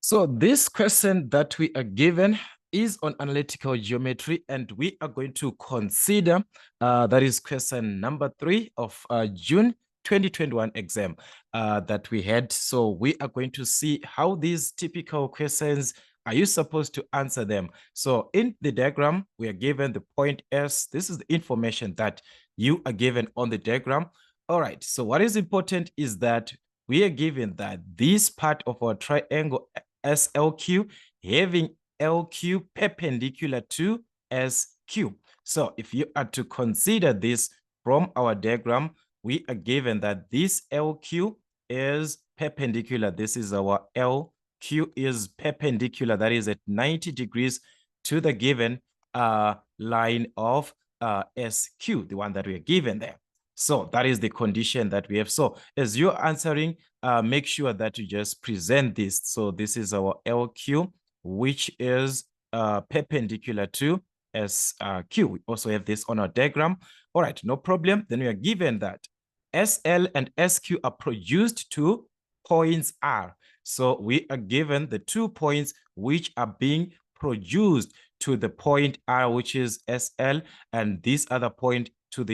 So this question that we are given is on analytical geometry, and we are going to consider that is question number 3 of June 2021 exam that we had. So we are going to see how these typical questions are you supposed to answer them. So in the diagram, we are given the point S. This is the information that you are given on the diagram. All right, so what is important is that we are given that this part of our triangle SLQ having LQ perpendicular to SQ. So if you are to consider this from our diagram, we are given that this LQ is perpendicular. This is our LQ is perpendicular. That is at 90 degrees to the given line of SQ, the one that we are given there. So that is the condition that we have. So as you're answering, make sure that you just present this. So this is our LQ, which is perpendicular to SQ. We also have this on our diagram. All right, no problem. Then we are given that SL and SQ are produced to points R. So we are given the 2 points which are being produced to the point R, which is SL, and this other point to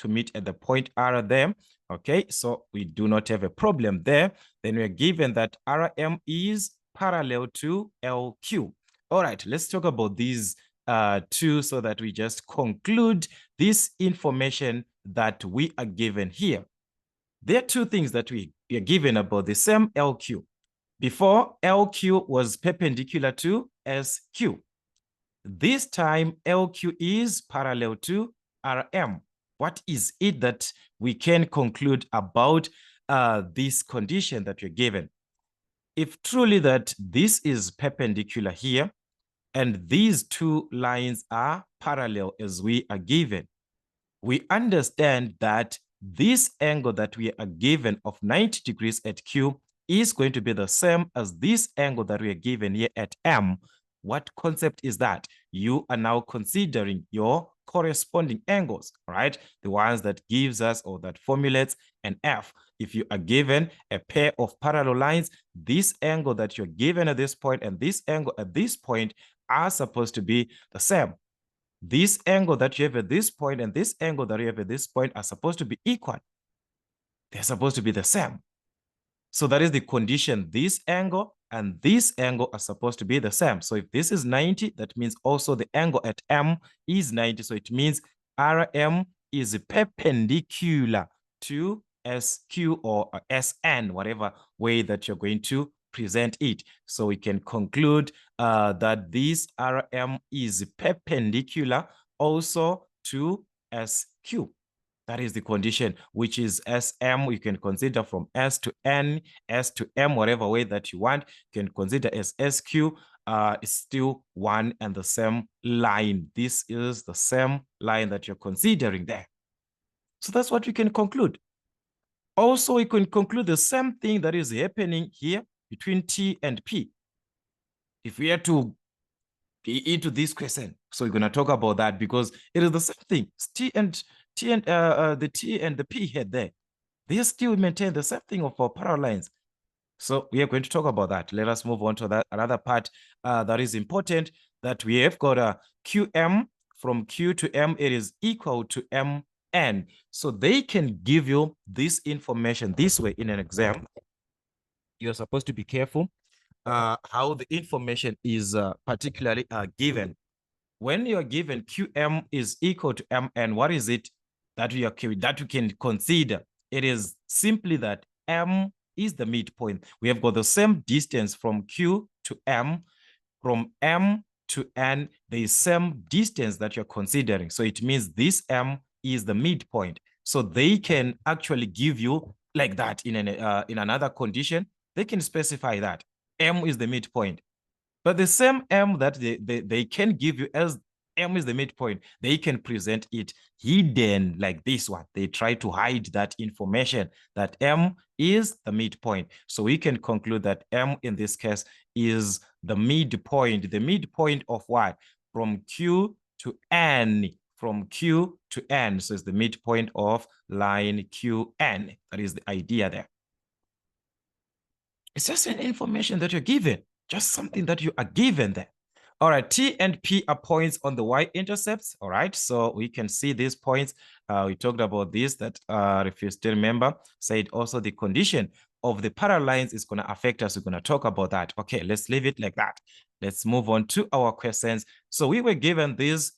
meet at the point R there. Okay, so we do not have a problem there. Then we're given that RM is parallel to LQ. All right, let's talk about these two so that we just conclude this information that we are given here. There are two things that we are given about the same LQ. Before, LQ was perpendicular to SQ. This time, LQ is parallel to RM. What is it that we can conclude about this condition that you're given? If truly that this is perpendicular here, and these two lines are parallel as we are given, we understand that this angle that we are given of 90 degrees at Q is going to be the same as this angle that we are given here at M. What concept is that? You are now considering your corresponding angles, right? The ones that gives us or that formulates an F. If you are given a pair of parallel lines, this angle that you're given at this point and this angle at this point are supposed to be the same. This angle that you have at this point and this angle that you have at this point are supposed to be equal. They're supposed to be the same. So that is the condition. This angle and this angle are supposed to be the same. So if this is 90, that means also the angle at M is 90. So it means RM is perpendicular to SQ or SN, whatever way that you're going to present it. So we can conclude that this RM is perpendicular also to SQ. That is the condition, which is SM. You can consider from S to N, S to M, whatever way that you want. You can consider as SQ. It's still one and the same line. This is the same line that you're considering there. So that's what we can conclude. Also, we can conclude the same thing that is happening here between T and P. If we are to be into this question, so we're going to talk about that because it is the same thing. The T and the P head there, they still maintain the same thing of our parallel lines. So we are going to talk about that. Let us move on to that another part that is important, that we have got a QM. From Q to M, it is equal to MN. So they can give you this information this way in an exam. You're supposed to be careful how the information is particularly given. When you're given QM is equal to MN, what is it that you can consider? It is simply that M is the midpoint. We have got the same distance from Q to M. From M to N, the same distance that you're considering. So it means this M is the midpoint. So they can actually give you like that in another condition. They can specify that M is the midpoint. But the same M that they can give you as M is the midpoint, they can present it hidden like this one. They try to hide that information that M is the midpoint. So we can conclude that M in this case is the midpoint of what? From Q to N. From Q to N. So it's the midpoint of line QN. That is the idea there. It's just an information that you're given. Just something that you are given there. All right, T and P are points on the y-intercepts. All right, so we can see these points. We talked about this, that if you still remember, said also the condition of the parallel lines is going to affect us. We're going to talk about that. Okay, let's leave it like that. Let's move on to our questions. So we were given these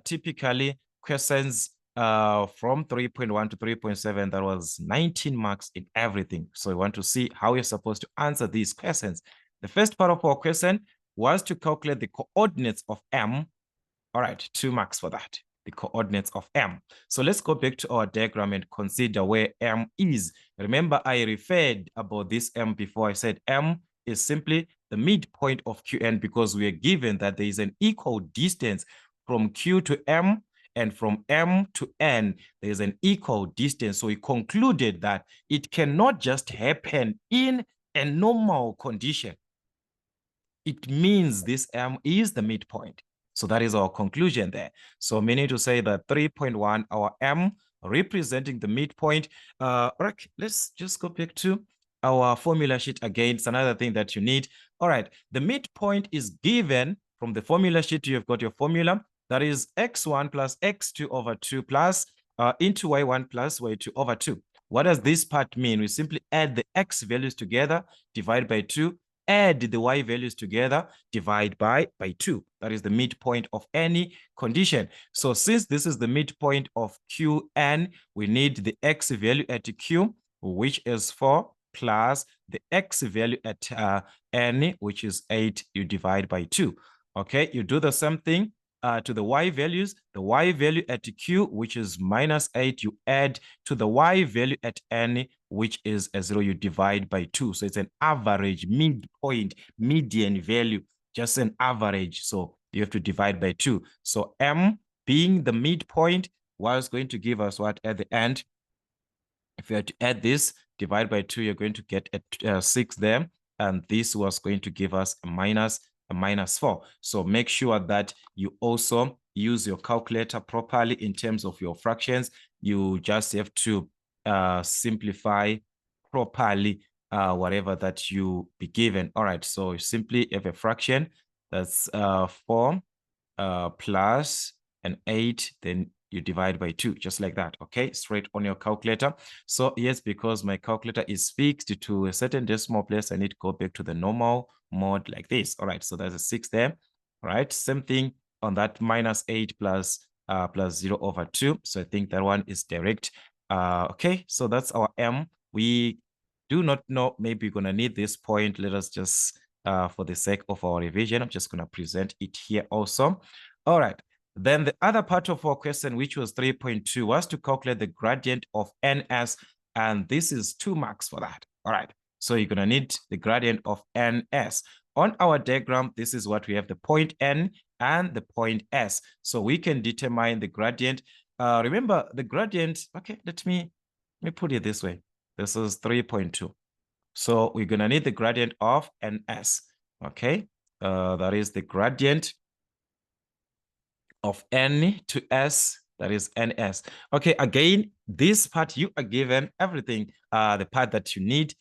typically questions from 3.1 to 3.7. That was 19 marks in everything. So we want to see how you're supposed to answer these questions. The first part of our question was to calculate the coordinates of M. All right, 2 marks for that, the coordinates of M. So let's go back to our diagram and consider where M is. Remember, I referred about this M before. I said M is simply the midpoint of Qn because we are given that there is an equal distance from Q to M and from M to N, there is an equal distance. So we concluded that it cannot just happen in a normal condition. It means this M is the midpoint. So that is our conclusion there. So meaning to say that 3.1, our M representing the midpoint. Right, let's just go back to our formula sheet again. It's another thing that you need. All right, the midpoint is given from the formula sheet. You've got your formula. That is x1 plus x2 over 2 plus into y1 plus y2 over 2. What does this part mean? We simply add the x values together, divide by 2, add the y values together, divide by 2. That is the midpoint of any condition. So since this is the midpoint of Qn, we need the x value at Q, which is 4, plus the x value at N, which is 8, you divide by 2. Okay, you do the same thing to the y values. The y value at Q, which is minus 8, you add to the y value at N, which is a 0, you divide by 2. So it's an average, midpoint, median value, just an average. So you have to divide by 2. So M being the midpoint was going to give us what at the end? If you had to add this, divide by 2, you're going to get a 6 there. And this was going to give us a minus 4. So make sure that you also use your calculator properly in terms of your fractions. You just have to simplify properly whatever that you be given. All right, so you simply have a fraction that's 4 plus an 8, then you divide by 2, just like that. Okay, straight on your calculator. So yes, because my calculator is fixed to a certain decimal place, I need to go back to the normal mode like this. All right, so there's a 6 there. All right, same thing on that minus 8 plus 0 over 2. So I think that one is direct. Okay, so that's our M. We do not know, maybe we're gonna need this point. Let us just for the sake of our revision, I'm just gonna present it here also. All right, then the other part of our question, which was 3.2, was to calculate the gradient of NS, and this is 2 marks for that. All right, so you're gonna need the gradient of NS. On our diagram, this is what we have, the point N and the point S. So we can determine the gradient. Remember the gradient, okay, let me put it this way. This is 3.2. So we're gonna need the gradient of NS, okay? That is the gradient of N to S, that is NS. Okay, again, this part you are given everything, the part that you need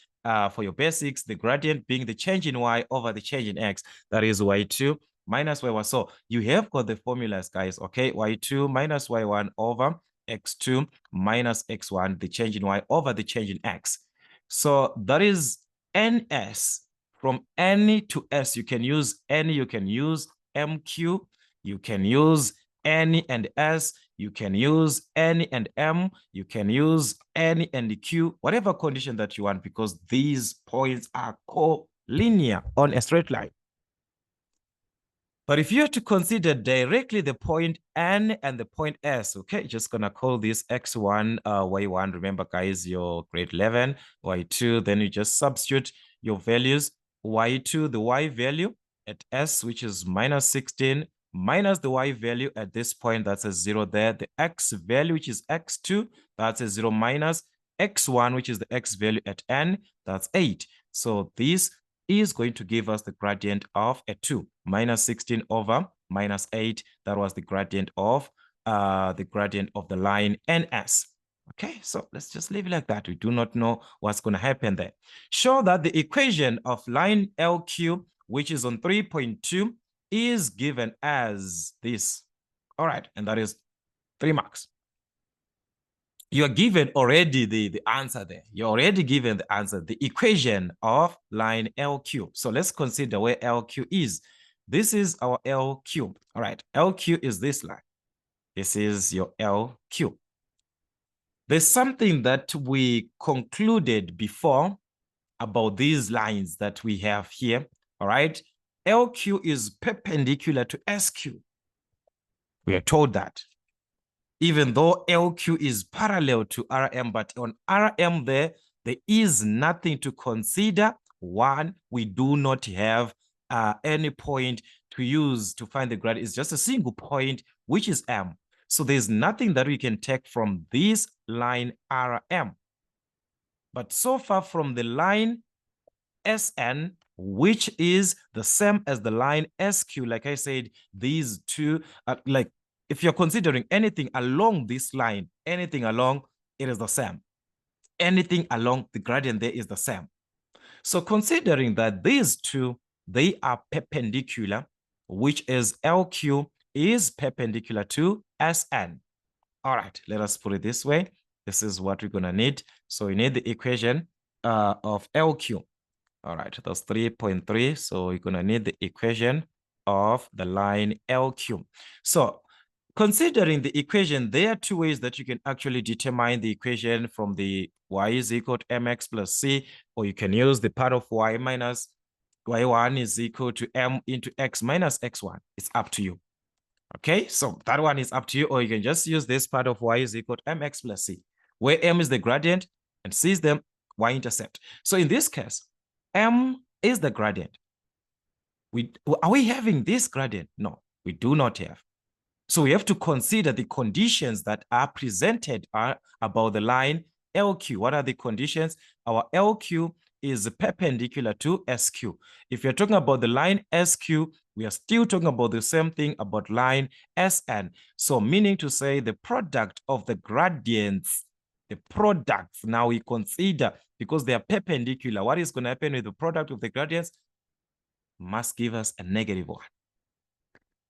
for your basics, the gradient being the change in Y over the change in X, that is Y2 minus Y1. So you have got the formulas, guys, okay? Y2 minus Y1 over X2 minus X1, the change in Y over the change in X. So that is NS. From N to S, you can use N, you can use MQ, you can use N and S, you can use N and M, you can use N and Q, whatever condition that you want, because these points are collinear on a straight line. But if you have to consider directly the point N and the point S, okay, just gonna call this X1, Y1. Remember, guys, your grade 11, Y2, then you just substitute your values. Y2, the Y value at S, which is minus 16, minus the Y value at this point, that's a 0 there. The X value, which is X2, that's a 0 minus X1, which is the X value at N, that's 8. So this is going to give us the gradient of a 2, minus 16 over minus 8. That was the gradient of the line NS. Okay, so let's just leave it like that. We do not know what's going to happen there. Show that the equation of line LQ which is on 3.2, is given as this. All right, and that is 3 marks. You are given already the answer there. You're already given the answer, the equation of line LQ. So let's consider where LQ is. This is our LQ. All right, LQ is this line. This is your LQ. There's something that we concluded before about these lines that we have here. All right, LQ is perpendicular to SQ. We are told that. Even though LQ is parallel to RM, but on RM there is nothing to consider. One, we do not have any point to use to find the gradient. It's just a single point, which is M. So there's nothing that we can take from this line RM. But so far from the line SN, which is the same as the line SQ, like I said, these two are like, if you're considering anything along this line, anything along, it is the same. Anything along the gradient there is the same. So considering that these two, they are perpendicular, which is LQ is perpendicular to SN. All right, let us put it this way. This is what we're going to need. So we need the equation of LQ. All right, that's 3.3. So we're going to need the equation of the line LQ. So considering the equation, there are two ways that you can actually determine the equation from the y is equal to mx plus c, or you can use the part of y minus y1 is equal to m into x minus x1. It's up to you. Okay, so that one is up to you, or you can just use this part of y is equal to mx plus c, where m is the gradient and c is the y-intercept. So in this case, m is the gradient. Are we having this gradient? No, we do not have. So we have to consider the conditions that are presented about the line LQ. What are the conditions? Our LQ is perpendicular to SQ. If you're talking about the line SQ, we are still talking about the same thing about line SN. So meaning to say the product of the gradients, the products now we consider, because they are perpendicular, what is going to happen with the product of the gradients? Must give us a -1.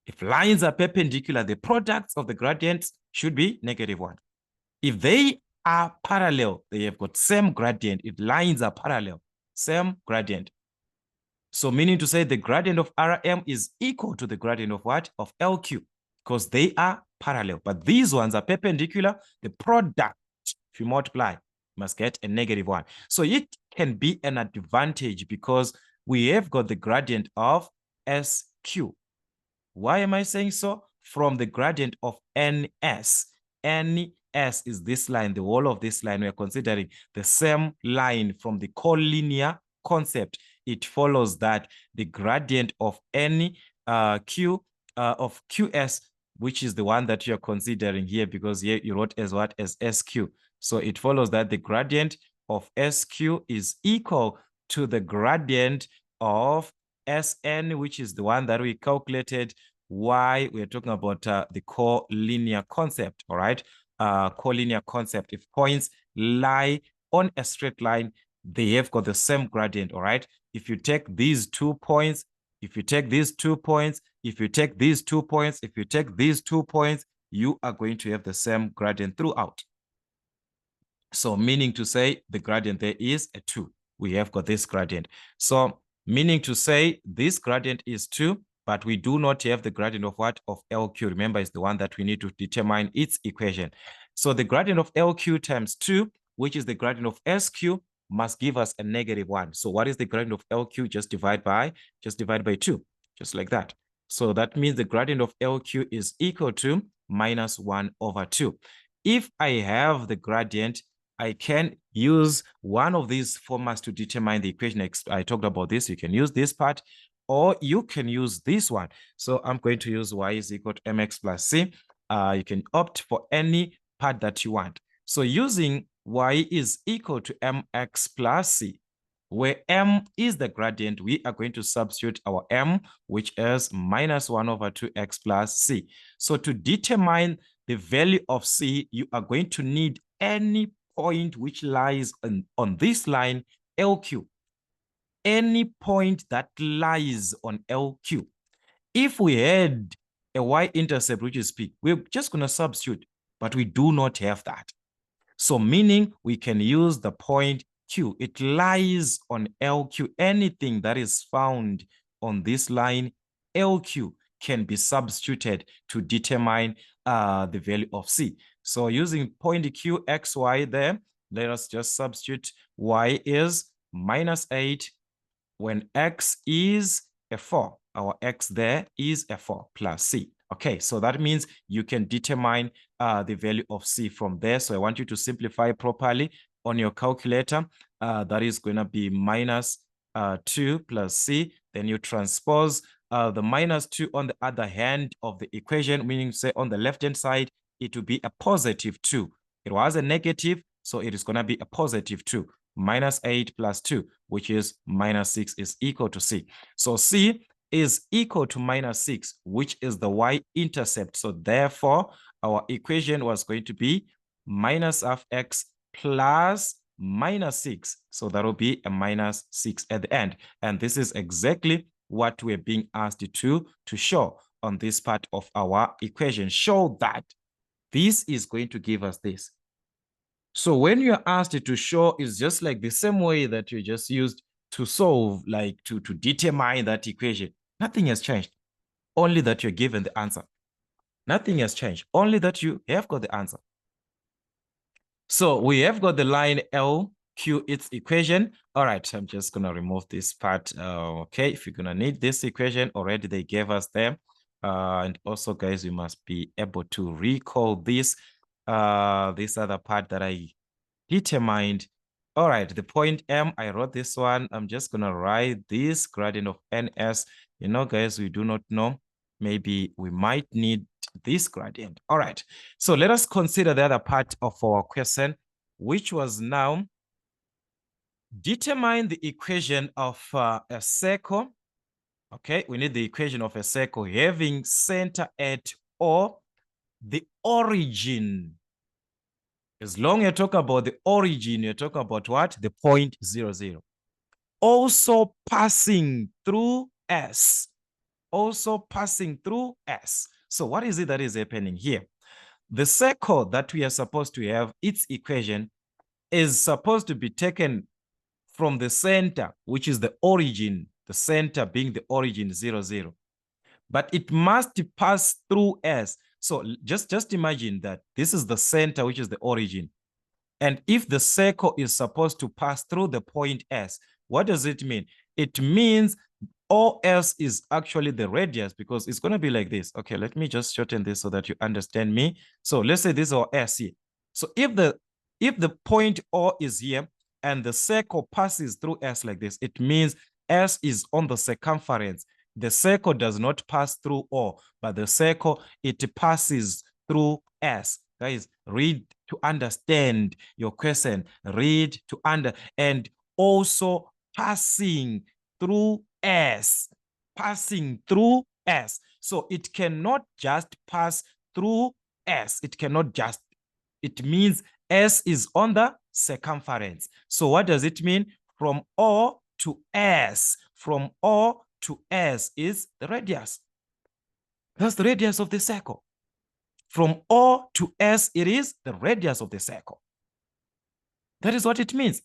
If lines are perpendicular, the products of the gradients should be -1. If they are parallel, they have got same gradient. If lines are parallel, same gradient. So meaning to say the gradient of RM is equal to the gradient of what? Of LQ, because they are parallel. But these ones are perpendicular. The product, if you multiply, must get a -1. So it can be an advantage because we have got the gradient of SQ. Why am I saying so? From the gradient of NS. NS is this line, the whole of this line. We are considering the same line from the collinear concept. It follows that the gradient of any Q of QS, which is the one that you're considering here, because here you wrote as what? As SQ. So it follows that the gradient of SQ is equal to the gradient of SN, which is the one that we calculated. Why we're talking about the collinear concept, all right? Collinear concept. If points lie on a straight line, they have got the same gradient, all right? If you take these 2 points, if you take these 2 points, if you take these 2 points, if you take these 2 points, you are going to have the same gradient throughout. So meaning to say the gradient there is a 2. We have got this gradient. So meaning to say this gradient is 2, but we do not have the gradient of what? Of LQ. Remember, it's the one that we need to determine its equation. So the gradient of LQ times 2, which is the gradient of SQ, must give us a -1. So what is the gradient of LQ? Just divide by 2, just like that. So that means the gradient of LQ is equal to -1/2. If I have the gradient, I can use one of these formats to determine the equation. I talked about this. You can use this part, or you can use this one. So I'm going to use y is equal to mx plus c. You can opt for any part that you want. So using y is equal to mx plus c, where m is the gradient, we are going to substitute our m, which is -1/2x plus c. So to determine the value of c, you are going to need any point which lies on this line LQ. any point that lies on LQ. If we had a y-intercept, which is P, we're just going to substitute, but we do not have that. So meaning we can use the point Q. It lies on LQ. Anything that is found on this line, LQ, can be substituted to determine the value of C. So using point Q, X, Y there, let us just substitute Y is -8 when X is a 4. Our X there is a 4 plus C. Okay, so that means you can determine the value of C from there. So I want you to simplify properly on your calculator. That is going to be -2 plus C. Then you transpose the -2 on the other hand of the equation, meaning say on the left-hand side, it will be a +2. It was a negative, so it is going to be a +2. -8 plus 2, which is -6, is equal to C. So C is equal to -6, which is the y-intercept. So therefore, our equation was going to be minus of x plus -6. So that will be a -6 at the end. And this is exactly what we're being asked to show on this part of our equation. Show that this is going to give us this. So when you're asked to show, it's just like the same way that you just used to solve, like to determine that equation. Nothing has changed, only that you're given the answer. Nothing has changed, only that you have got the answer. So we have got the line LQ, its equation. All right, I'm just going to remove this part. Okay, if you're going to need this equation, already they gave us there. And also, guys, you must be able to recall this other part that I determined. All right, the point M, I wrote this one. I'm just going to write this gradient of NS. You know, guys, we do not know. Maybe we might need this gradient. All right, so let us consider the other part of our question, which was now determine the equation of a circle. Okay, we need the equation of a circle having center at O, the origin. As long as you talk about the origin, you're talking about what? The point 0, 0. Also passing through S. Also passing through S. So what is it that is happening here? The circle that we are supposed to have, its equation, is supposed to be taken from the center, which is the origin, the center being the origin 0, 0. But it must pass through S. So just imagine that this is the center, which is the origin. And if the circle is supposed to pass through the point S, what does it mean? It means OS is actually the radius, because it's going to be like this. Okay, let me just shorten this so that you understand me. So let's say this is our S here. So if the point O is here and the circle passes through S like this, it means S is on the circumference. The circle does not pass through O, but the circle, it passes through S. Guys, read to understand your question. Read to and also passing through S. Passing through S. So it cannot just pass through S. It cannot just. It means S is on the circumference. So what does it mean? From O to S. From O to S is the radius. That's the radius of the circle. From O to S, it is the radius of the circle. That is what it means.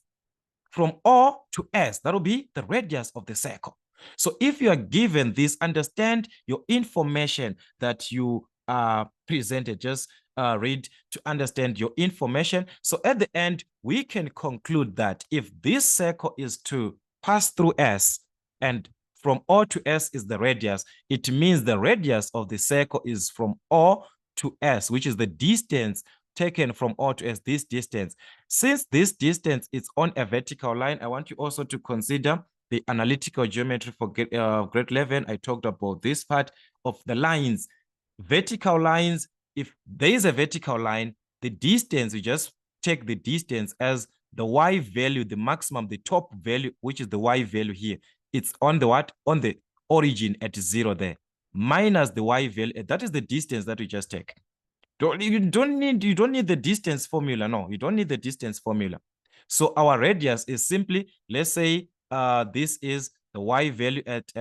From O to S, that will be the radius of the circle. So if you are given this, understand your information that you presented. Just read to understand your information. So at the end, we can conclude that if this circle is to pass through S and from O to S is the radius, it means the radius of the circle is from O to S, which is the distance taken from O to S, this distance. Since this distance is on a vertical line, I want you also to consider the analytical geometry for grade 11. I talked about this part of the lines. Vertical lines, if there is a vertical line, the distance, we just take the distance as the Y value, the maximum, the top value, which is the Y value here. It's on the what? On the origin at 0 there, minus the Y value. That is the distance that we just take. You don't need the distance formula. No, you don't need the distance formula. So our radius is simply, let's say, this is the y value at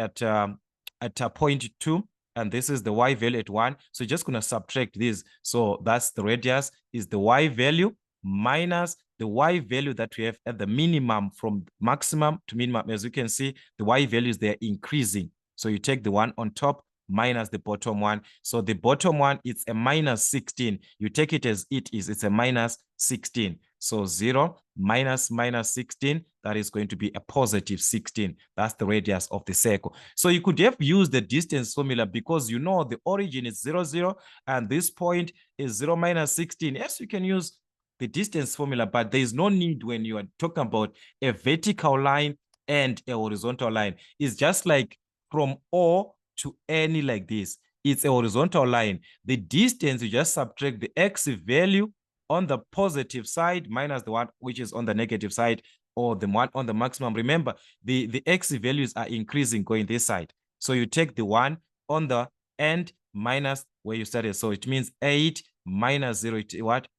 point 2, and this is the y value at 1. So you're just going to subtract this. So that's the radius is the y value minus the y value that we have at the minimum from maximum to minimum. As you can see, the y values, they're increasing. So you take the one on top minus the bottom one. So the bottom one, it's a minus 16. You take it as it is. It's a minus 16. So 0 minus 16, that is going to be a positive 16. That's the radius of the circle. So you could have used the distance formula because you know the origin is 0, 0, and this point is 0 minus 16. Yes, you can use the distance formula, but there is no need when you are talking about a vertical line and a horizontal line. It's just like from O to any like this. It's a horizontal line. The distance, you just subtract the x value on the positive side minus the one which is on the negative side, or the one on the maximum. Remember, the x values are increasing going this side. So you take the one on the end minus where you started. So it means 8 minus 0,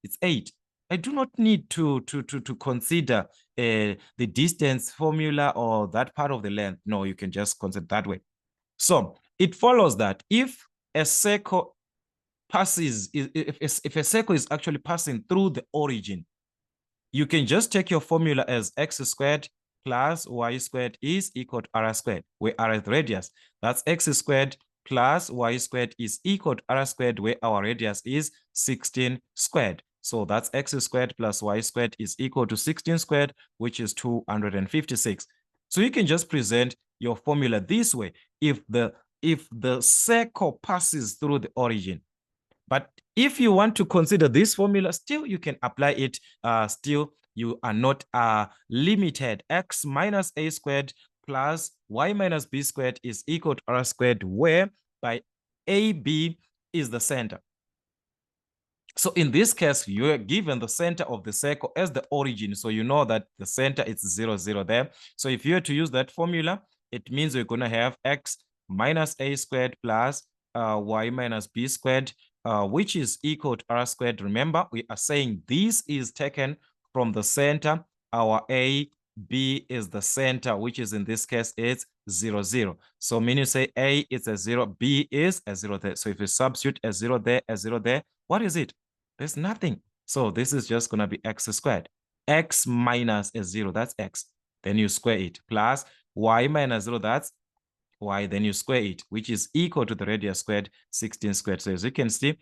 it's 8. I do not need to consider the distance formula or that part of the length. No, you can just consider that way. So it follows that if a circle passes, if a circle is actually passing through the origin, you can just take your formula as x squared plus y squared is equal to r squared, where r is the radius. That's x squared plus y squared is equal to r squared, where our radius is 16 squared. So that's x squared plus y squared is equal to 16 squared, which is 256. So you can just present your formula this way. If the circle passes through the origin, but if you want to consider this formula, still you can apply it. Still, you are not limited. X minus a squared plus y minus b squared is equal to r squared, where by AB is the center. So in this case, you're given the center of the circle as the origin. So you know that the center is 0, 0 there. So if you were to use that formula, it means we're going to have x minus a squared plus y minus b squared, which is equal to r squared. Remember, we are saying this is taken from the center. Our A, B is the center, which is in this case, it's 0, 0. So meaning you say A is a 0, B is a 0 there. So if you substitute a 0 there, a 0 there, what is it? There's nothing. So this is just going to be x squared. X minus a 0, that's x. Then you square it. Plus y minus 0, that's y. Then you square it, which is equal to the radius squared, 16 squared. So as you can see,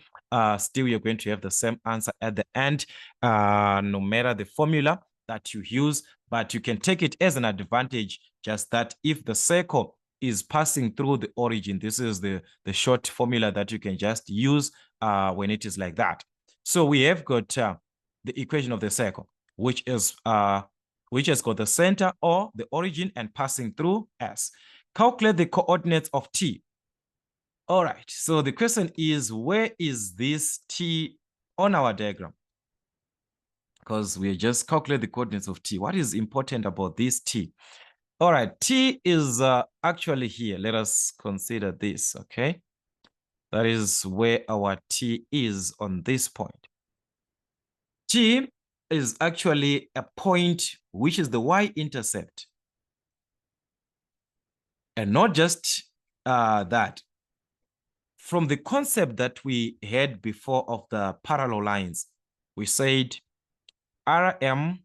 still you're going to have the same answer at the end, no matter the formula that you use. But you can take it as an advantage, just that if the circle is passing through the origin, this is the short formula that you can just use when it is like that. So we have got the equation of the circle, which has got the center or the origin and passing through S. Calculate the coordinates of T. All right, so the question is, where is this T on our diagram? Because we just calculate the coordinates of T. What is important about this T? All right, T is actually here. Let us consider this, okay? That is where our T is on this point. T is actually a point which is the y-intercept. And not just that. From the concept that we had before of the parallel lines, we said RM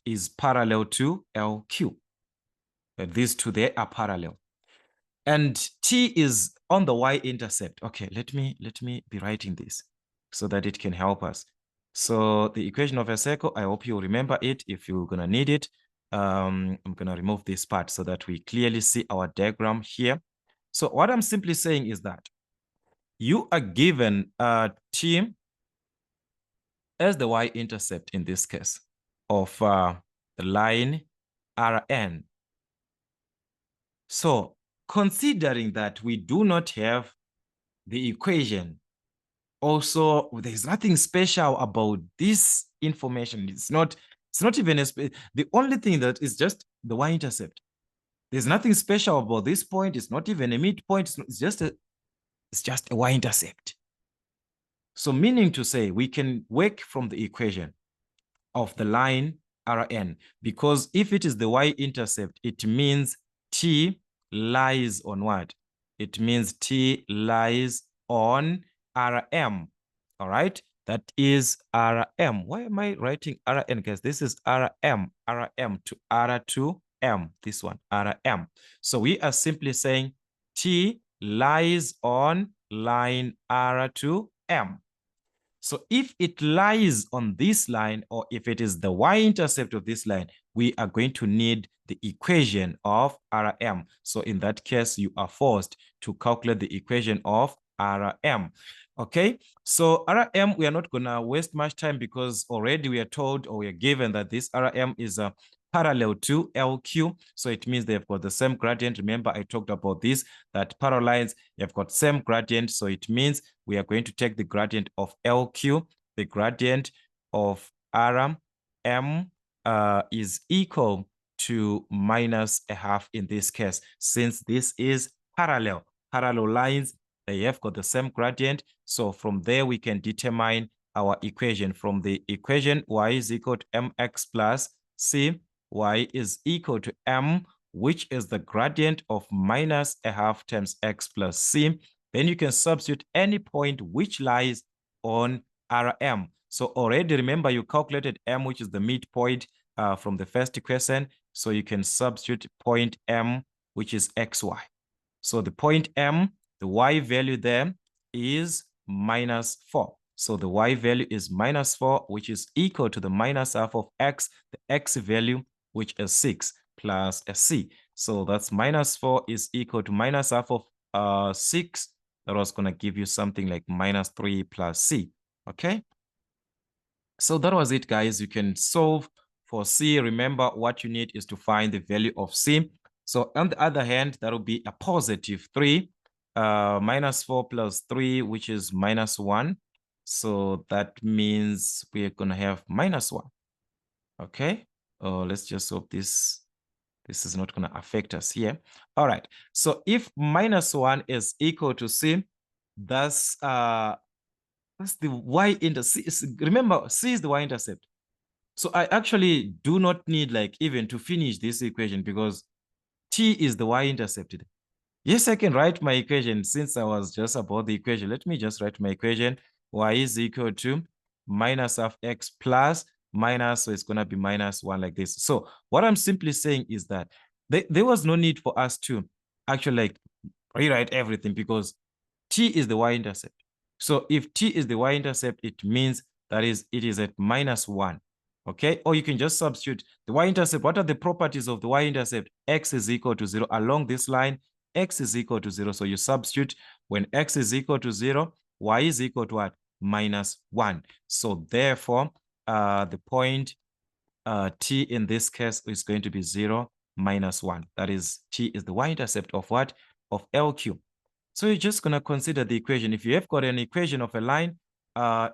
is parallel to LQ. These two, they are parallel. And T is on the y-intercept. Okay, let me be writing this so that it can help us. So the equation of a circle, I hope you remember it if you're going to need it. I'm going to remove this part so that we clearly see our diagram here. So what I'm simply saying is that you are given T as the y-intercept in this case of the line Rn. So considering that we do not have the equation, also there's nothing special about this information. It's not even the only thing that is just the y-intercept. There's nothing special about this point. It's not even a midpoint. It's just a y-intercept. So meaning to say we can work from the equation of the line Rn, because if it is the y-intercept, it means t lies on what? It means t lies on Rm. All right, that is Rm. Why am I writing Rn, guys? This is Rm, Rm to R2M, this one, Rm. So we are simply saying t lies on line R2M. So if it lies on this line, or if it is the y-intercept of this line, we are going to need the equation of Rm. So in that case, you are forced to calculate the equation of Rm. Okay, so Rm, we are not going to waste much time because already we are told, or we are given, that this Rm is a parallel to LQ. So it means they've got the same gradient. Remember, I talked about this, that parallel lines, you've got same gradient. So it means we are going to take the gradient of LQ. The gradient of Rm is equal to -1/2 in this case, since this is parallel. Parallel lines, they have got the same gradient. So from there, we can determine our equation. From the equation, y is equal to mx plus c, y is equal to m, which is the gradient of -1/2 times x plus c. Then you can substitute any point which lies on Rm. So already remember, you calculated m, which is the midpoint from the first equation. So you can substitute point m, which is xy. So the point m, the y value there is -4. So the y value is -4, which is equal to the -1/2 of x, the x value, which is 6, plus a c. So that's -4 is equal to -1/2 of 6. That was going to give you something like -3 plus c. Okay. So that was it, guys. You can solve for c. Remember, what you need is to find the value of c. So on the other hand, that will be a +3. -4 plus 3, which is -1. So that means we're going to have -1. Okay. Let's just hope this is not going to affect us here. All right. So if -1 is equal to c, that's the y-intercept. Remember, c is the y-intercept. So I actually do not need like even to finish this equation because t is the y-intercept. Yes, I can write my equation since I was just about the equation. Let me just write my equation. Y is equal to -1/2 x plus minus, so it's going to be -1 like this. So what I'm simply saying is that there was no need for us to actually like rewrite everything because t is the y-intercept. So if t is the y-intercept, it means that it is at -1. Okay, or you can just substitute the y-intercept. What are the properties of the y-intercept? X is equal to 0 along this line. X is equal to 0. So you substitute when x is equal to 0, y is equal to what? -1. So therefore, the point t in this case is going to be 0, -1. That is, t is the y-intercept of what? Of LQ. So you're just going to consider the equation. If you have got an equation of a line,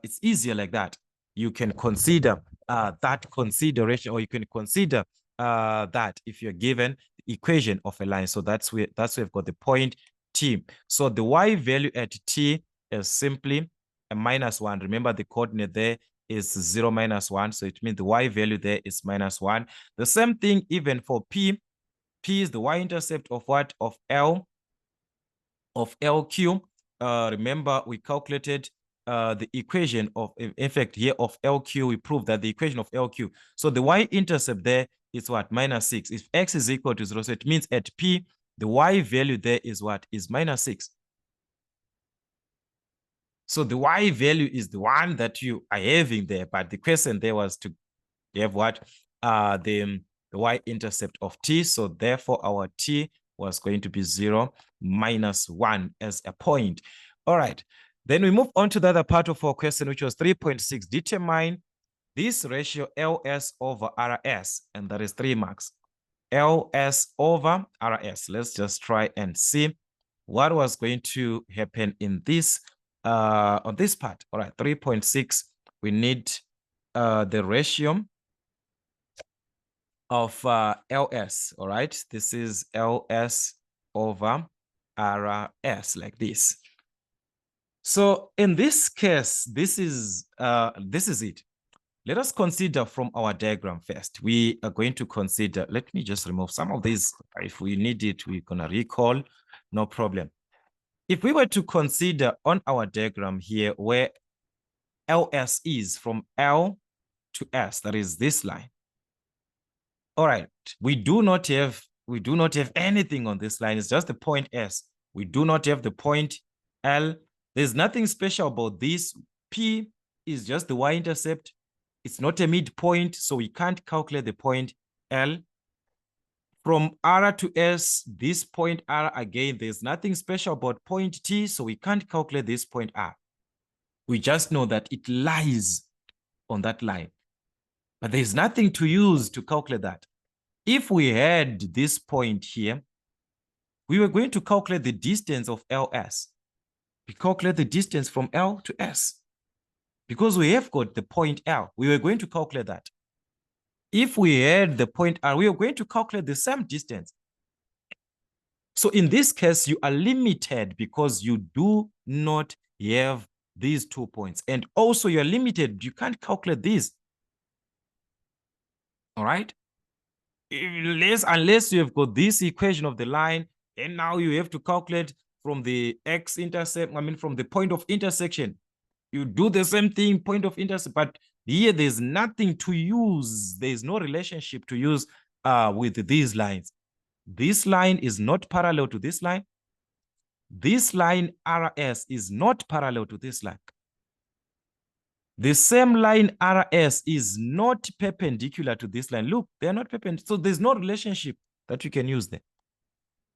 it's easier like that. You can consider that consideration, or you can consider that if you're given the equation of a line. So that's where we've got the point t. So the y value at t is simply a -1. Remember, the coordinate there is 0, -1. So it means the y value there is -1. The same thing even for p. P is the y-intercept of what? Of LQ. Remember, we calculated the equation of, in fact, here of LQ, we proved that the equation of LQ. So the y-intercept there is what? -6. If x is equal to 0, so it means at P, the y value there is what? Is -6. So the y value is the one that you are having there, but the question there was to have what? The y-intercept of t. So therefore, our t was going to be 0, -1 as a point. All right. Then we move on to the other part of our question, which was 3.6. Determine this ratio LS over RS, and that is 3 marks. LS over RS. Let's just try and see what was going to happen in this on this part. All right, 3.6. We need the ratio of LS. All right, this is LS over RS, like this. So in this case, this is it. let us consider from our diagram first. We are going to consider, let me just remove some of these. If we need it, we're going to recall, no problem. If we were to consider on our diagram here where LS is from L to S, that is this line. All right, we do not have anything on this line. It's just the point S. We do not have the point L. There's nothing special about this. P is just the y-intercept. It's not a midpoint, so we can't calculate the point L. From R to S, this point R, again, there's nothing special about point T, so we can't calculate this point R. We just know that it lies on that line. But there's nothing to use to calculate that. If we had this point here, we were going to calculate the distance of LS. We calculate the distance from L to S. Because we have got the point L, we were going to calculate that. If we had the point R, we are going to calculate the same distance. So in this case, you are limited because you do not have these 2 points. And also you're limited, you can't calculate this. All right? Unless you have got this equation of the line, and now you have to calculate from the x-intercept, from the point of intersection. You do the same thing, point of intercept, but here there's nothing to use. There's no relationship to use with these lines. This line is not parallel to this line. This line RS is not parallel to this line. The same line RS is not perpendicular to this line. Look, they're not perpendicular. So there's no relationship that you can use there.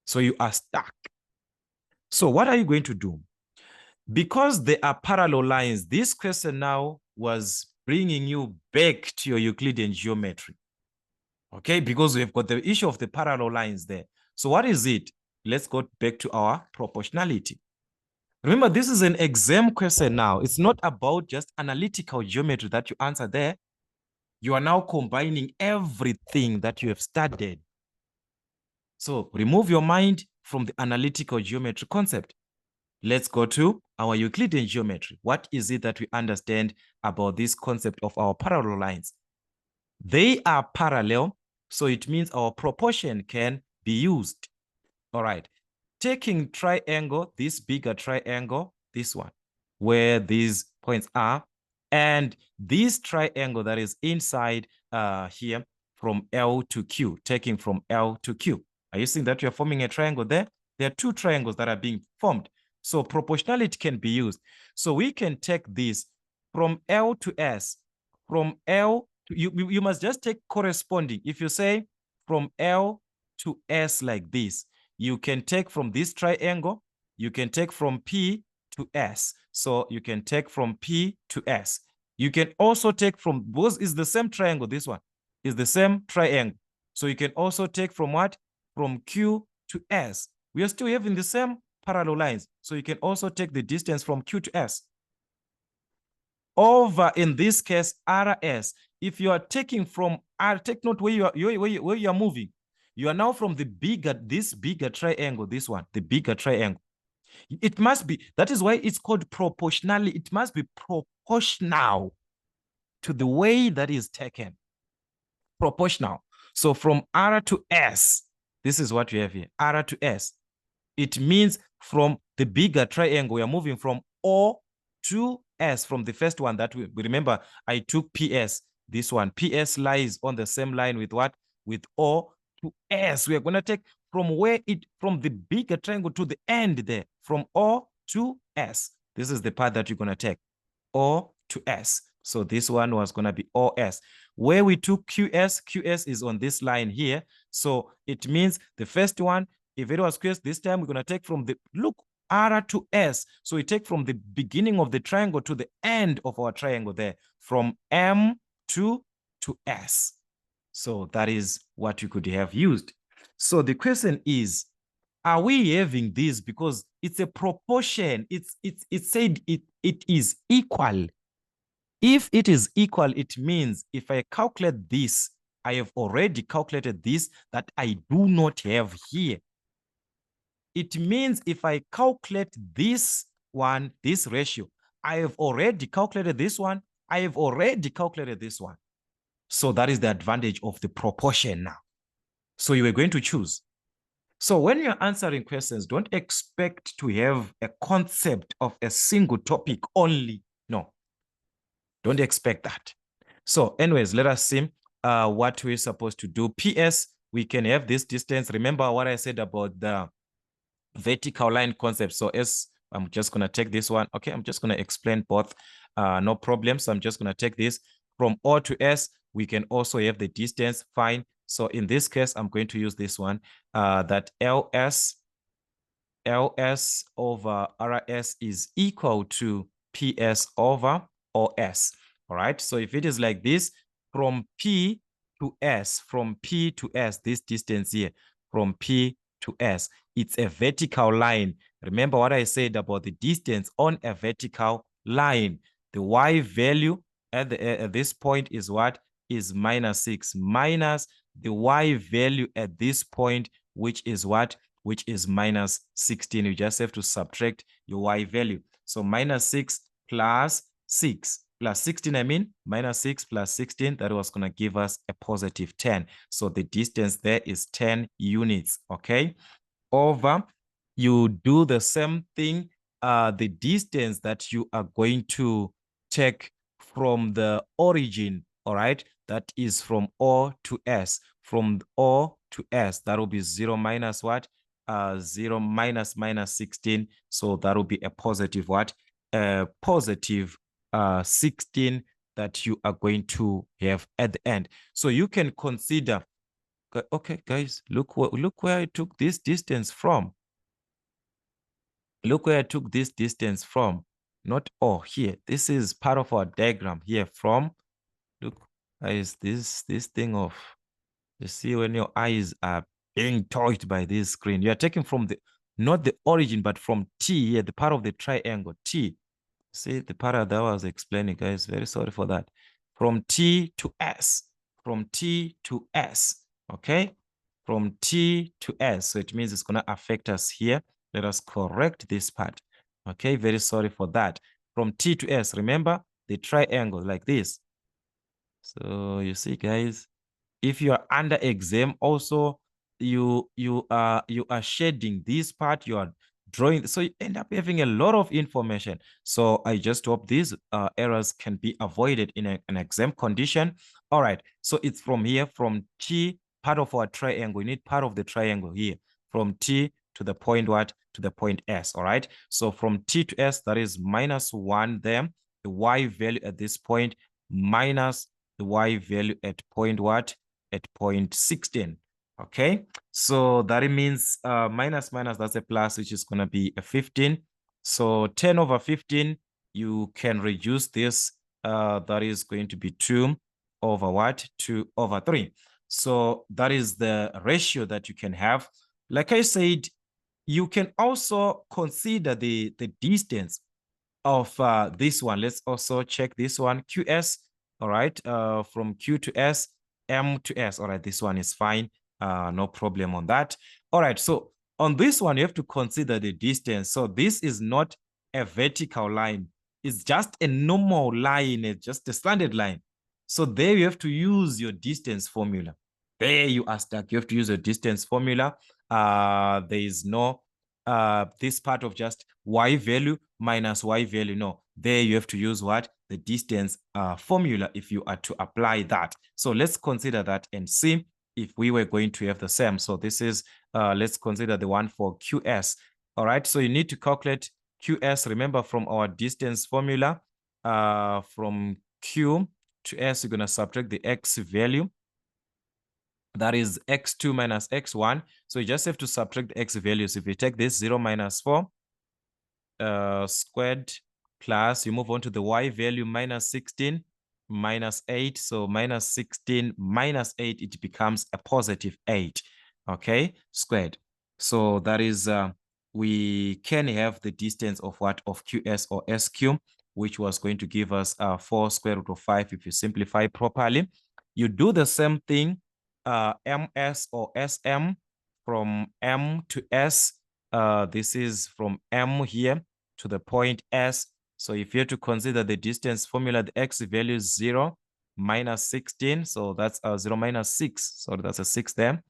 So you are stuck. So what are you going to do? Because they are parallel lines, this question now was bringing you back to your Euclidean geometry. Okay, because we've got the issue of the parallel lines there. So what is it? Let's go back to our proportionality. Remember, this is an exam question now. It's not about just analytical geometry that you answer there. You are now combining everything that you have studied. So remove your mind from the analytical geometry concept. Let's go to our Euclidean geometry. What is it that we understand about this concept of our parallel lines? They are parallel, so it means our proportion can be used. All right. Taking triangle, this bigger triangle, this one, where these points are, and this triangle that is inside here from L to Q, taking from L to Q. Are you seeing that you're forming a triangle there? There are two triangles that are being formed. So proportionality can be used. So we can take this from L to S. From L, to, you must just take corresponding. If you say from L to S like this, you can take from this triangle, you can take from P to S. So you can take from P to S. You can also take from, because it's the same triangle, this one is the same triangle. So you can also take from what? From Q to S. We are still having the same parallel lines. So you can also take the distance from Q to S. Over in this case, RS, if you are taking from R, take note where you are moving. You are now from this bigger triangle, this one, the bigger triangle. It must be, that is why it's called proportionally. It must be proportional to the way that is taken. Proportional. So from R to S, this is what you have here, R to S. It means from the bigger triangle, we are moving from O to S, from the first one that we remember, I took PS, this one. PS lies on the same line with what? With O to S. We are going to take from from the bigger triangle to the end there, from O to S. This is the part that you're going to take, O to S. So this one was going to be OS. Where we took QS, QS is on this line here. So it means the first one, if it was QS, this time we're going to take from the, look, R to S. So we take from the beginning of the triangle to the end of our triangle there, from M to S. So that is what you could have used. So the question is, are we having this because it's a proportion? It said it is equal. If it is equal, it means if I calculate this, I have already calculated this that I do not have here. It means if I calculate this one, this ratio, I have already calculated this one, I have already calculated this one. So that is the advantage of the proportion now. So you are going to choose. So when you're answering questions, don't expect to have a concept of a single topic only. No, don't expect that. So anyways, let us see what we're supposed to do. PS, we can have this distance. Remember what I said about the vertical line concept. So as I'm just going to take this one. Okay, I'm just going to explain both. No problem. So I'm just going to take this from O to S. We can also have the distance. Fine. So in this case, I'm going to use this one, that LS over RS is equal to PS over OS. All right. So if it is like this, from P to S, this distance here, from P to S, it's a vertical line. Remember what I said about the distance on a vertical line. The Y value at this point is what? Is -6 minus the Y value at this point, which is what? Which is -16. You just have to subtract your Y value. So -6 plus 6 plus 16, I mean, -6 plus 16, that was going to give us a +10. So the distance there is 10 units, okay? Over, you do the same thing, the distance that you are going to take from the origin, all right? That is from O to S. From O to S, that will be 0 minus what? 0 minus -16. So that will be a positive what? Positive 16 that you are going to have at the end. So you can consider, okay, guys, look where I took this distance from. Look where I took this distance from. Not here. This is part of our diagram here from. Look, guys, this thing of, you see when your eyes are being touched by this screen, you are taking from the, not the origin, but from T here, the part of the triangle, T. See the part that I was explaining, guys. Very sorry for that. From T to S. From T to S. Okay? From T to S. So it means it's going to affect us here. Let us correct this part. Okay? Very sorry for that. From T to S. Remember the triangle like this. So you see, guys, if you are under exam, also you are shading this part, you are drawing, so you end up having a lot of information. So I just hope these errors can be avoided in an exam condition. All right, so it's from here, from T, part of our triangle, we need part of the triangle here, from T to the point what? To the point S. All right, so from T to S, that is -1 there, the Y value at this point, minus the Y value at point what? At point 16. Okay, so that means minus, that's a plus, which is going to be a 15. So 10 over 15, you can reduce this. That is going to be 2 over what? 2 over 3. So that is the ratio that you can have. Like I said, you can also consider the distance of this one. Let's also check this one, QS. All right, from Q to S, M to S. All right, this one is fine. No problem on that. All right, so on this one, you have to consider the distance. So this is not a vertical line. It's just a normal line. It's just a standard line. So there you have to use your distance formula. There you are stuck. You have to use your distance formula. There is no this part of just Y value minus Y value. No, there you have to use what? The distance formula if you are to apply that. So let's consider that and see if we were going to have the same. So this is, let's consider the one for QS. All right, so you need to calculate QS. Remember from our distance formula, from Q to S, you're going to subtract the X value. That is x2 minus x1. So you just have to subtract the X values. If you take this 0 minus 4 squared plus, you move on to the Y value, -16 minus 8. So -16 minus 8, it becomes a +8. Okay, squared. So that is, we can have the distance of what? Of QS or SQ, which was going to give us 4 square root of 5 if you simplify properly. You do the same thing, MS or SM, from M to S. This is from M here to the point S. So if you have to consider the distance formula, the x value is 0 minus 16. So that's 0 minus 6. So that's a 6 there.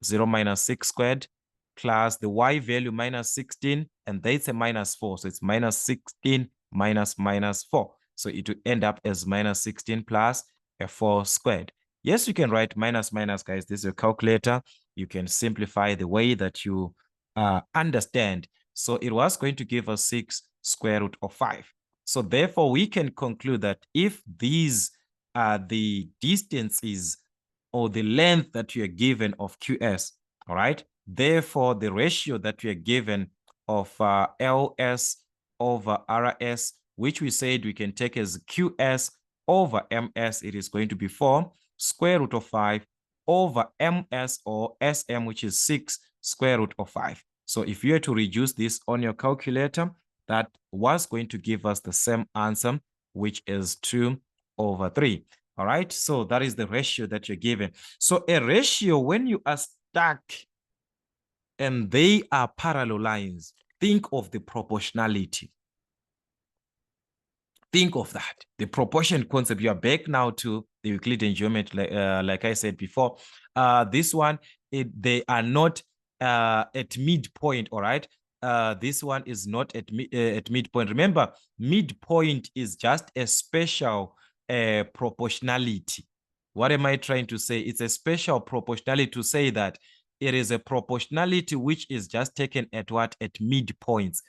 0 minus 6 squared plus the y value minus 16. And that's a minus 4. So it's minus 16 minus minus 4. So it will end up as minus 16 plus a 4 squared. Yes, you can write minus minus, guys. This is a calculator. You can simplify the way that you understand. So it was going to give us 6 square root of 5. So therefore, we can conclude that if these are the distances or the length that you are given of QS, all right? Therefore, the ratio that we are given of LS over RS, which we said we can take as QS over MS, it is going to be 4 square root of 5 over MS or SM, which is 6 square root of 5. So if you were to reduce this on your calculator, that was going to give us the same answer, which is 2 over 3. All right, so that is the ratio that you're given. So a ratio, when you are stuck and they are parallel lines, think of the proportionality. Think of that. The proportion concept, you are back now to the Euclidean geometry, like I said before. This one, they are not at midpoint, all right? This one is not at midpoint. Remember, midpoint is just a special proportionality. What am I trying to say? It's a special proportionality to say that it is a proportionality which is just taken at what? At midpoints.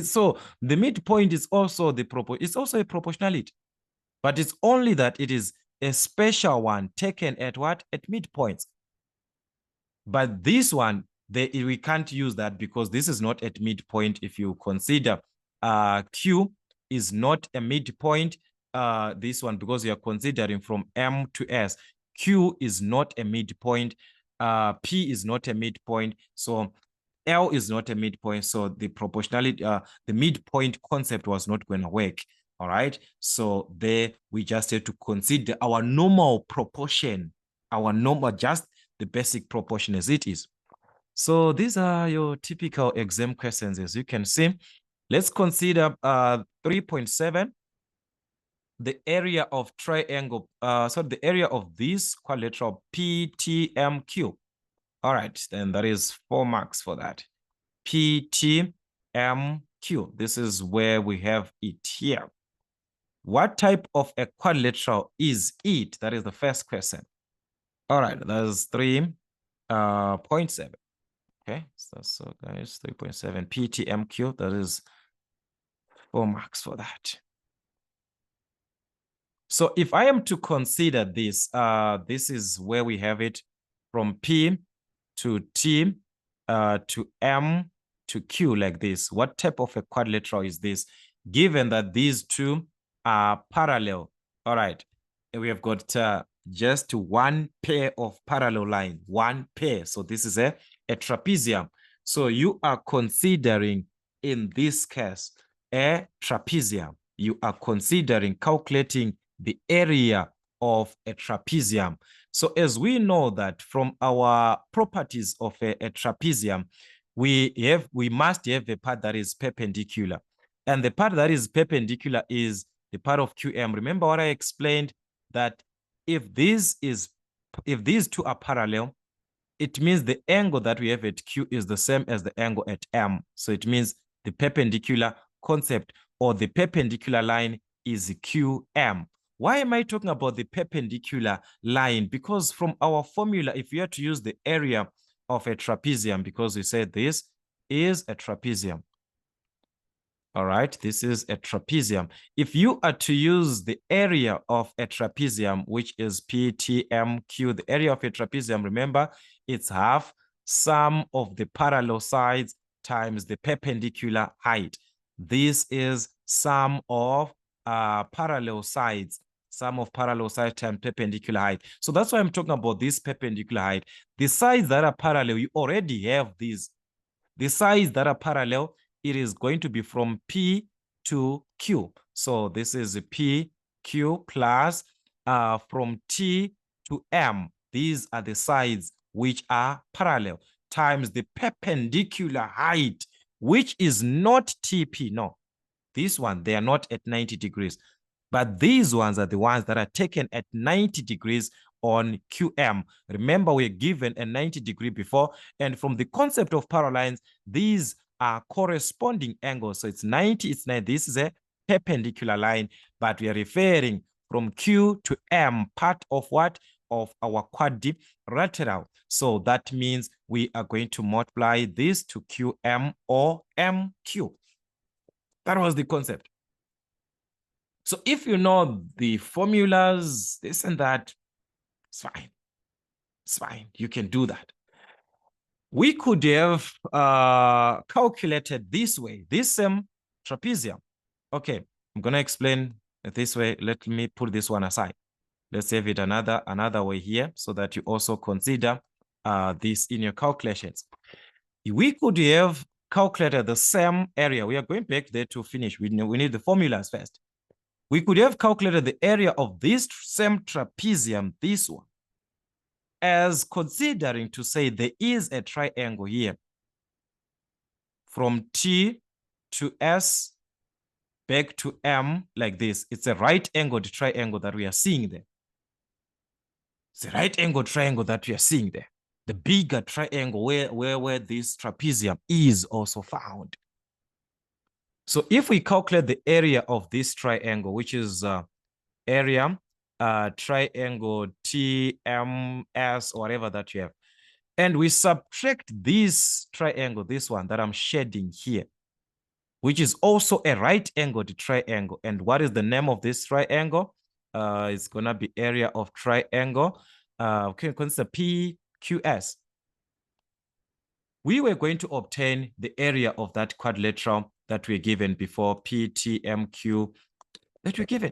So the midpoint is also it's also a proportionality, but it's only that it is a special one taken at what? At midpoints. But this one, we can't use that because this is not at midpoint. If you consider Q is not a midpoint, this one, because you are considering from M to S, Q is not a midpoint, P is not a midpoint, so L is not a midpoint, so the proportionality, the midpoint concept was not going to work. All right, so there we just have to consider our normal proportion, our normal, just the basic proportion as it is. So these are your typical exam questions, as you can see. Let's consider 3.7. The area of triangle, so the area of this quadrilateral PTMQ. All right, then that is 4 marks for that. PTMQ. This is where we have it here. What type of a quadrilateral is it? That is the first question. All right, that is 3.7. Okay, so guys, 3.7 PTMQ. That is 4 marks for that. So if I am to consider this, this is where we have it from P to T to M to Q, like this. What type of a quadrilateral is this? Given that these two are parallel. All right, and we have got just one pair of parallel line, one pair. So this is a trapezium. So you are considering, in this case, a trapezium. You are considering calculating the area of a trapezium. So as we know that from our properties of a trapezium, we must have a part that is perpendicular. And the part that is perpendicular is the part of QM. Remember what I explained, that if these two are parallel, it means the angle that we have at Q is the same as the angle at M. So it means the perpendicular concept or the perpendicular line is QM. Why am I talking about the perpendicular line? Because from our formula, if we are to use the area of a trapezium, because we said this is a trapezium. All right, this is a trapezium. If you are to use the area of a trapezium, which is PTMQ, the area of a trapezium, remember, it's half sum of the parallel sides times the perpendicular height. This is sum of parallel sides, sum of parallel sides times perpendicular height. So that's why I'm talking about this perpendicular height. The sides that are parallel, you already have these. The sides that are parallel, it is going to be from P to Q. So this is P, Q plus from T to M. These are the sides which are parallel times the perpendicular height, which is not TP. No, This one, they are not at 90 degrees. But these ones are the ones that are taken at 90 degrees on QM. Remember, we're given a 90-degree before. And from the concept of parallel lines, these are corresponding angles. So it's 90, it's 90. This is a perpendicular line, but we are referring from Q to M, part of what? Of our quadrilateral. So that means we are going to multiply this to QM or MQ. That was the concept. So if you know the formulas, this and that, it's fine. It's fine. You can do that. We could have calculated this way, this trapezium. Okay, I'm going to explain it this way. Let me put this one aside. Let's have it another way here so that you also consider this in your calculations. We could have calculated the same area. We are going back there to finish. We need the formulas first. We could have calculated the area of this same trapezium, this one, as considering to say there is a triangle here from T to S back to M like this. It's a right-angled triangle that we are seeing there. It's a right-angled triangle that we are seeing there. The bigger triangle where this trapezium is also found. So if we calculate the area of this triangle, which is area triangle TMS or whatever that you have, and we subtract this triangle, this one that I'm shading here, which is also a right-angled triangle. And what is the name of this triangle? It's gonna be area of triangle. Okay, consider PQS. We were going to obtain the area of that quadrilateral that we given before, PTMQ, that we given.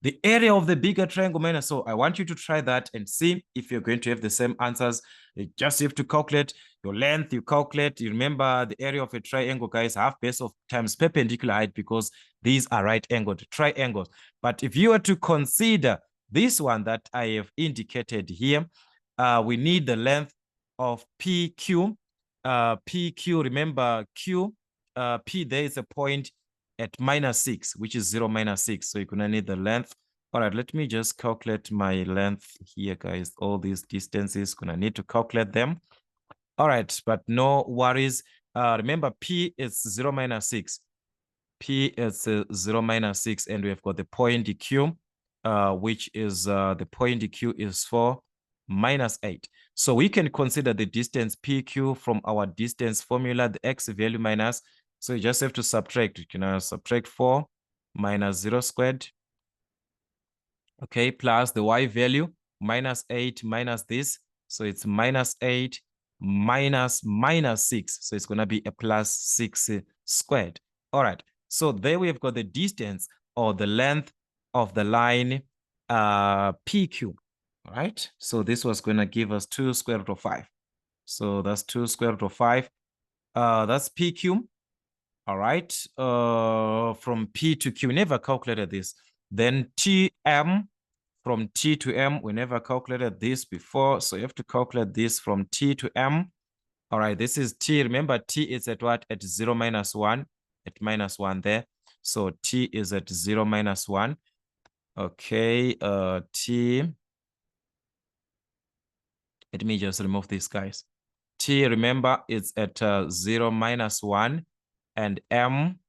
The area of the bigger triangle minus. So I want you to try that and see if you're going to have the same answers. You just have to calculate your length. You calculate. You remember the area of a triangle, guys, half base of times perpendicular height, because these are right-angled triangles. But if you were to consider this one that I have indicated here, we need the length of PQ. PQ, remember Q, P, there is a point at -6, which is 0, -6. So you're going to need the length. All right, let me just calculate my length here, guys. All these distances, going to need to calculate them. All right, but no worries. Remember, P is 0, -6. P is 0, -6, and we've got the point Q, which is the point Q is 4, -8. So we can consider the distance PQ from our distance formula, the x value minus. So you just have to subtract. You can subtract 4 minus 0 squared. Okay, plus the y value, -8 minus this. So it's -8 minus -6. So it's going to be a +6 squared. All right. So there we've got the distance or the length of the line PQ. All right. So this was going to give us 2 square root of 5. So that's 2 square root of 5. That's PQ. All right. From P to Q, we never calculated this. Then TM, from T to M, we never calculated this before. So you have to calculate this from T to M. All right. This is T. Remember, T is at what? At 0, -1. At -1 there. So T is at 0, -1. Okay. T. Let me just remove these guys. T, remember, it's at 0, -1, and M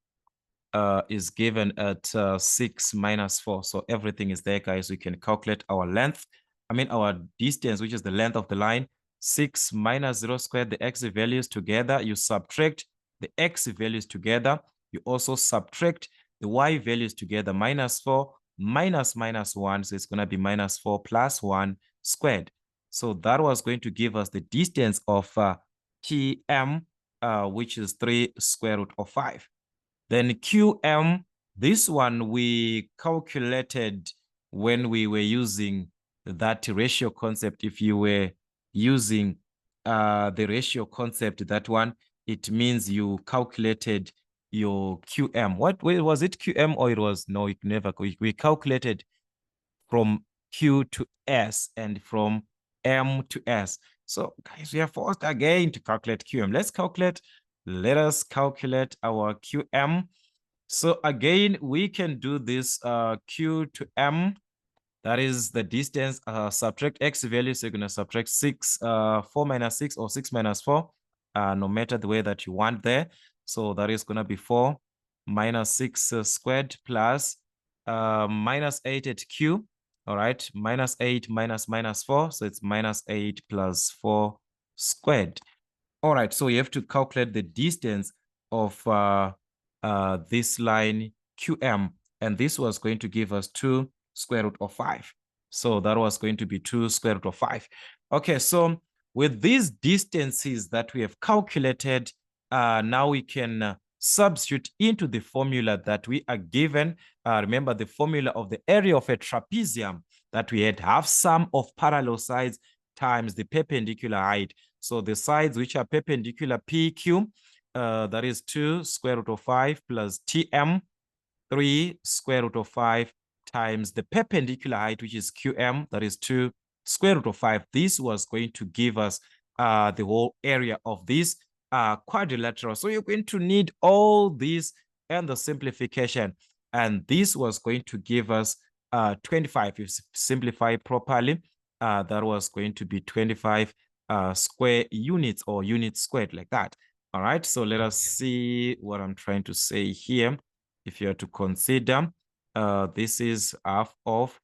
is given at 6, -4. So everything is there, guys. We can calculate our length. I mean, our distance, which is the length of the line. 6 minus 0 squared, the x values together. You subtract the x values together. You also subtract the y values together. -4 minus -1. So it's going to be -4 plus 1 squared. So that was going to give us the distance of TM, which is 3 square root of 5. Then QM, this one we calculated when we were using that ratio concept. If you were using the ratio concept, that one, it means you calculated your QM. What was it, QM, or it was, no, it never, we calculated from Q to S and from M to S. So guys, we are forced again to calculate QM. Let's calculate let us calculate our QM. So again, we can do this Q to M. That is the distance, subtract X value. So you're going to subtract 4 minus 6 or 6 minus 4, no matter the way that you want there. So that is going to be 4 minus 6 squared plus minus 8 at Q. All right, minus 8 minus 4. So it's minus 8 plus 4 squared. All right, so you have to calculate the distance of this line QM. And this was going to give us 2 square root of 5. So that was going to be 2 square root of 5. Okay, so with these distances that we have calculated, now we can substitute into the formula that we are given. Remember the formula of the area of a trapezium that we had half sum of parallel sides times the perpendicular height. So the sides which are perpendicular PQ, that is 2 square root of 5 plus TM, 3 square root of 5 times the perpendicular height, which is QM, that is 2 square root of 5. This was going to give us the whole area of this quadrilateral. So you're going to need all these and the simplification. And this was going to give us 25. If you simplify properly, that was going to be 25 square units or units squared, like that. All right, so let us see what I'm trying to say here. If you are to consider, this is half of,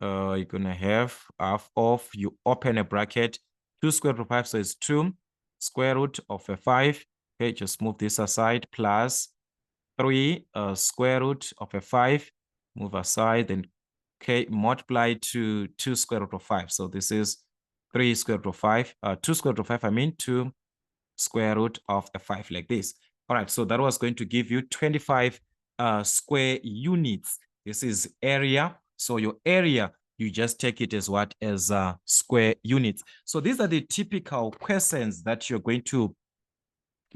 you're gonna have half of, you open a bracket, 2 square root of 5, so it's 2 square root of a 5. Okay, just move this aside, plus 3 square root of a 5, move aside, then okay, multiply to 2 square root of 5. So this is 3 square root of 5, 2 square root of 5, I mean 2 square root of a 5, like this. All right, so that was going to give you 25 square units. This is area. So your area, you just take it as what? As square units. So these are the typical questions that you're going to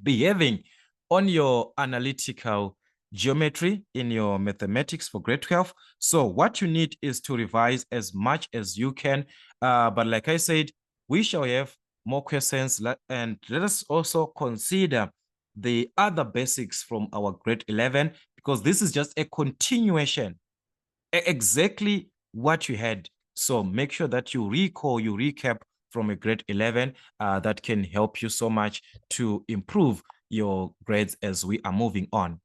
be having on your analytical geometry in your mathematics for grade 12. So what you need is to revise as much as you can. But like I said, we shall have more questions, and let us also consider the other basics from our grade 11, because this is just a continuation, exactly what you had. So make sure that you recall, you recap from a grade 11. That can help you so much to improve your grades as we are moving on.